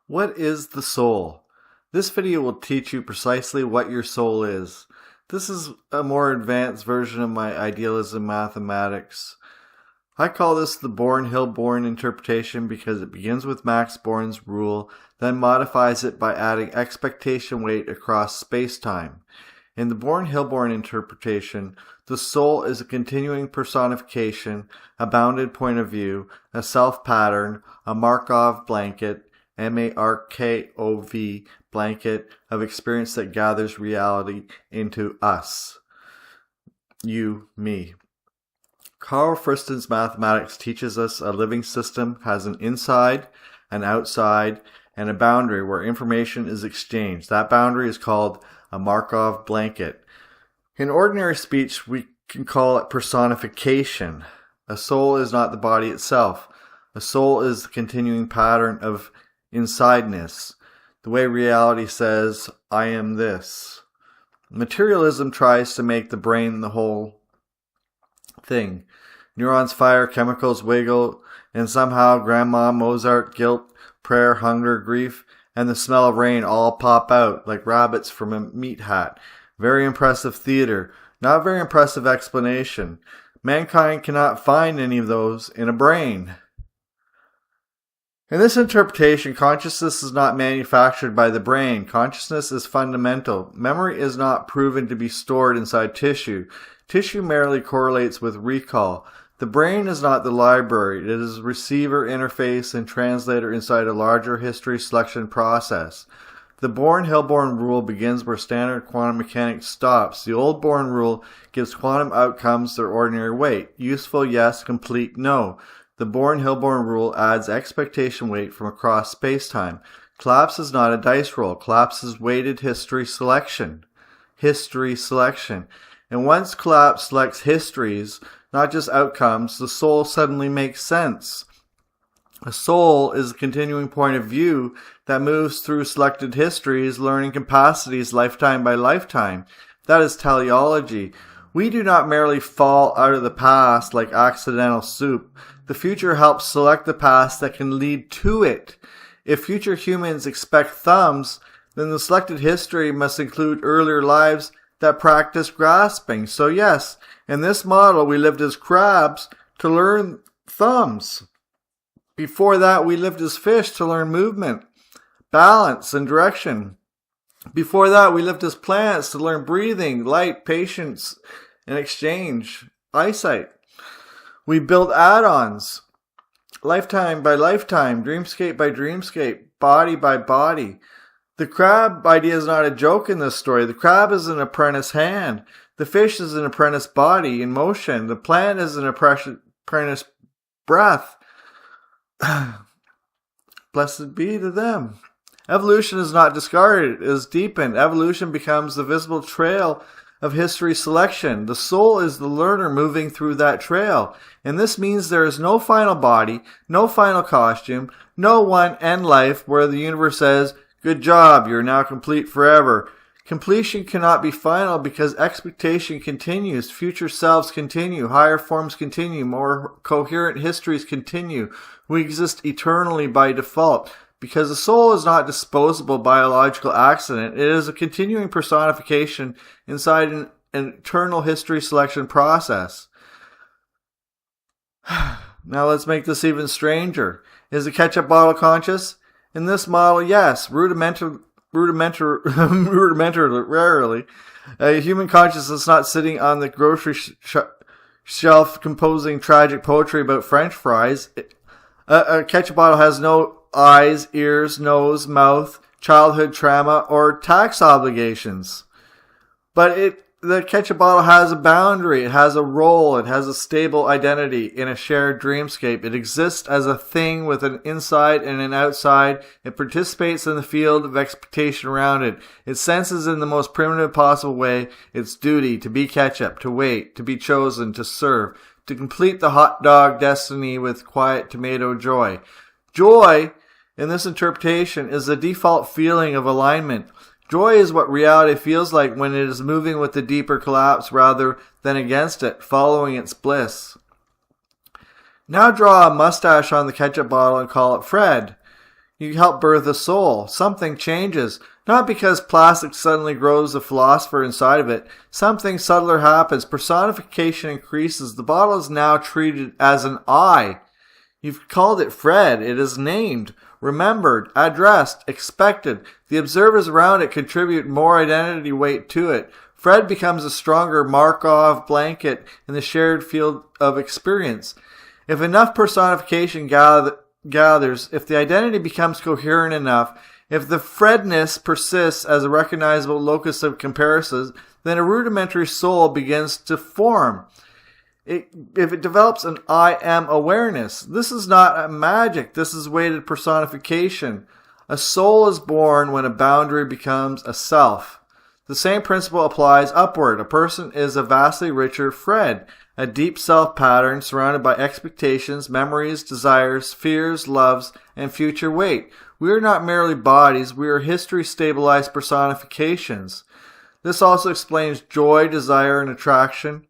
What is the soul? This video will teach you precisely what your soul is. This is a more advanced version of my idealism mathematics. I call this the Born-Hilborn interpretation because it begins with Max Born's rule, then modifies it by adding expectation weight across space-time. In the Born-Hilborn interpretation, the soul is a continuing personification, a bounded point of view, a self-pattern, a Markov blanket, Markov blanket of experience that gathers reality into us. You, me. Carl Friston's mathematics teaches us a living system has an inside, an outside, and a boundary where information is exchanged. That boundary is called a Markov blanket. In ordinary speech, we can call it personification. A soul is not the body itself. A soul is the continuing pattern of insideness, the way reality says, I am this. Materialism tries to make the brain the whole thing. Neurons fire, chemicals wiggle, and somehow grandma, Mozart, guilt, prayer, hunger, grief, and the smell of rain all pop out like rabbits from a meat hat. Very impressive theater, not very impressive explanation. Mankind cannot find any of those in a brain. In this interpretation, consciousness is not manufactured by the brain. Consciousness is fundamental. Memory is not proven to be stored inside tissue. Tissue merely correlates with recall. The brain is not the library. It is a receiver, interface, and translator inside a larger history selection process. The Born-Hilborn rule begins where standard quantum mechanics stops. The old Born rule gives quantum outcomes their ordinary weight. Useful, yes. Complete, no. The Born-Hilborn rule adds expectation weight from across spacetime. Collapse is not a dice roll. Collapse is weighted history selection. History selection. And once collapse selects histories, not just outcomes, the soul suddenly makes sense. A soul is a continuing point of view that moves through selected histories, learning capacities lifetime by lifetime. That is teleology. We do not merely fall out of the past like accidental soup. The future helps select the past that can lead to it. If future humans expect thumbs, then the selected history must include earlier lives that practice grasping. So yes, in this model we lived as crabs to learn thumbs. Before that we lived as fish to learn movement, balance, and direction. Before that we lived as plants to learn breathing, light, patience, and exchange, eyesight. We built add-ons, lifetime by lifetime, dreamscape by dreamscape, body by body. The crab idea is not a joke in this story. The crab is an apprentice hand. The fish is an apprentice body in motion. The plant is an apprentice breath. Blessed be to them. Evolution is not discarded. It is deepened. Evolution becomes the visible trail of history selection. The soul is the learner moving through that trail. And this means there is no final body, no final costume, no one end life where the universe says, good job, you're now complete forever. Completion cannot be final because expectation continues, future selves continue, higher forms continue, more coherent histories continue. We exist eternally by default. Because the soul is not disposable biological accident, it is a continuing personification inside an eternal history selection process. Now let's make this even stranger. Is the ketchup bottle conscious? In this model, yes. Rudimentarily, a human consciousness not sitting on the grocery shelf composing tragic poetry about French fries. A ketchup bottle has no eyes, ears, nose, mouth, childhood trauma, or tax obligations. But the ketchup bottle has a boundary, it has a role, it has a stable identity in a shared dreamscape. It exists as a thing with an inside and an outside. It participates in the field of expectation around it. It senses in the most primitive possible way its duty to be ketchup, to wait, to be chosen, to serve, to complete the hot dog destiny with quiet tomato joy. Joy, in this interpretation, is the default feeling of alignment. Joy is what reality feels like when it is moving with the deeper collapse rather than against it, following its bliss. Now draw a mustache on the ketchup bottle and call it Fred. You help birth a soul. Something changes. Not because plastic suddenly grows a philosopher inside of it. Something subtler happens. Personification increases. The bottle is now treated as an I. You've called it Fred. It is named, remembered, addressed, expected. The observers around it contribute more identity weight to it. Fred becomes a stronger Markov blanket in the shared field of experience. If enough personification gathers, if the identity becomes coherent enough, if the Fredness persists as a recognizable locus of comparison, then a rudimentary soul begins to form. If it develops an I am awareness, this is not a magic, this is weighted personification. A soul is born when a boundary becomes a self. The same principle applies upward. A person is a vastly richer Fred, a deep self pattern surrounded by expectations, memories, desires, fears, loves, and future weight. We are not merely bodies, we are history-stabilized personifications. This also explains joy, desire, and attraction.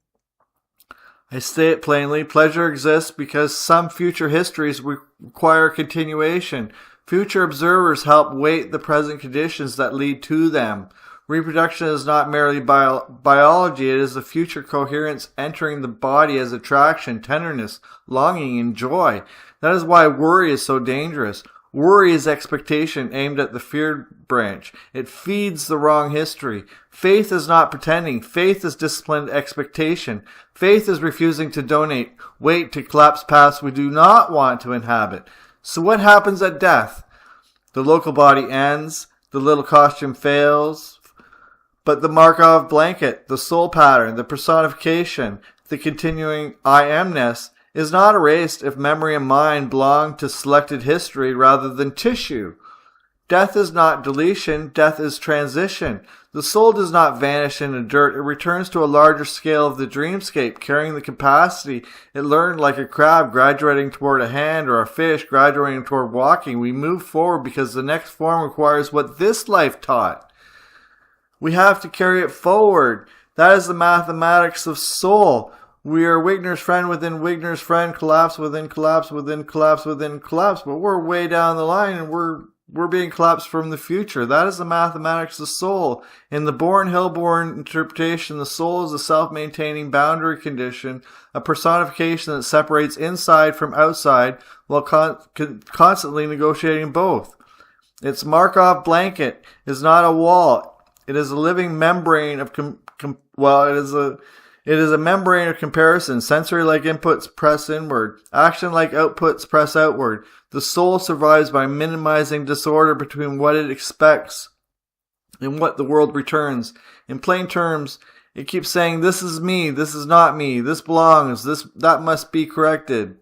I state it plainly, pleasure exists because some future histories require continuation. Future observers help weight the present conditions that lead to them. Reproduction is not merely biology, it is the future coherence entering the body as attraction, tenderness, longing, and joy. That is why worry is so dangerous. Worry is expectation aimed at the fear branch. It feeds the wrong history. Faith is not pretending. Faith is disciplined expectation. Faith is refusing to donate, wait to collapse paths we do not want to inhabit. So what happens at death? The local body ends, the little costume fails, but the Markov blanket, the soul pattern, the personification, the continuing I amness, is not erased if memory and mind belong to selected history rather than tissue. Death is not deletion, death is transition. The soul does not vanish into dirt, it returns to a larger scale of the dreamscape, carrying the capacity it learned like a crab graduating toward a hand or a fish graduating toward walking. We move forward because the next form requires what this life taught. We have to carry it forward. That is the mathematics of soul. We are Wigner's friend within Wigner's friend, collapse within collapse within collapse within collapse. But we're way down the line and we're being collapsed from the future. That is the mathematics of soul. In the Born-Hilborn interpretation, the soul is a self-maintaining boundary condition, a personification that separates inside from outside while constantly negotiating both. Its Markov blanket is not a wall. It is a living membrane of It is a membrane of comparison. Sensory-like inputs press inward. Action-like outputs press outward. The soul survives by minimizing disorder between what it expects and what the world returns. In plain terms, it keeps saying, this is me, this is not me, this belongs, that must be corrected.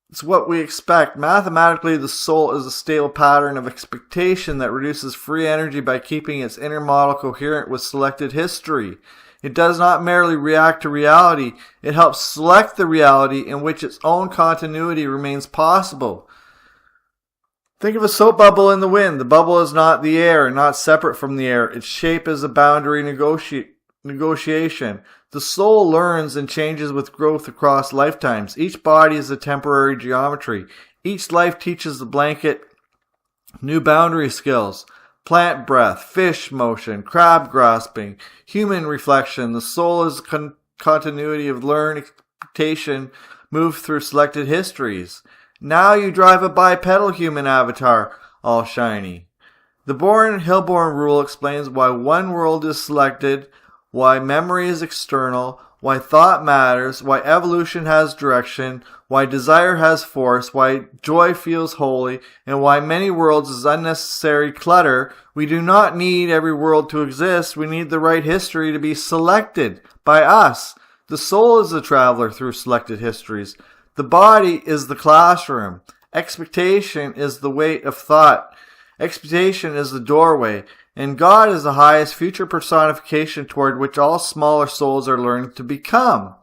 It's what we expect. Mathematically, the soul is a stable pattern of expectation that reduces free energy by keeping its inner model coherent with selected history. It does not merely react to reality, it helps select the reality in which its own continuity remains possible. Think of a soap bubble in the wind. The bubble is not the air, not separate from the air. Its shape is a boundary negotiation. The soul learns and changes with growth across lifetimes. Each body is a temporary geometry. Each life teaches the blanket new boundary skills. Plant breath, fish motion, crab grasping, human reflection. The soul is continuity of learned expectation moved through selected histories. Now you drive a bipedal human avatar, all shiny. The Born-Hilborn rule explains why one world is selected, why memory is external, why thought matters, why evolution has direction, why desire has force, why joy feels holy, and why many worlds is unnecessary clutter. We do not need every world to exist. We need the right history to be selected by us. The soul is the traveler through selected histories. The body is the classroom. Expectation is the weight of thought. Expectation is the doorway. And God is the highest future personification toward which all smaller souls are learning to become.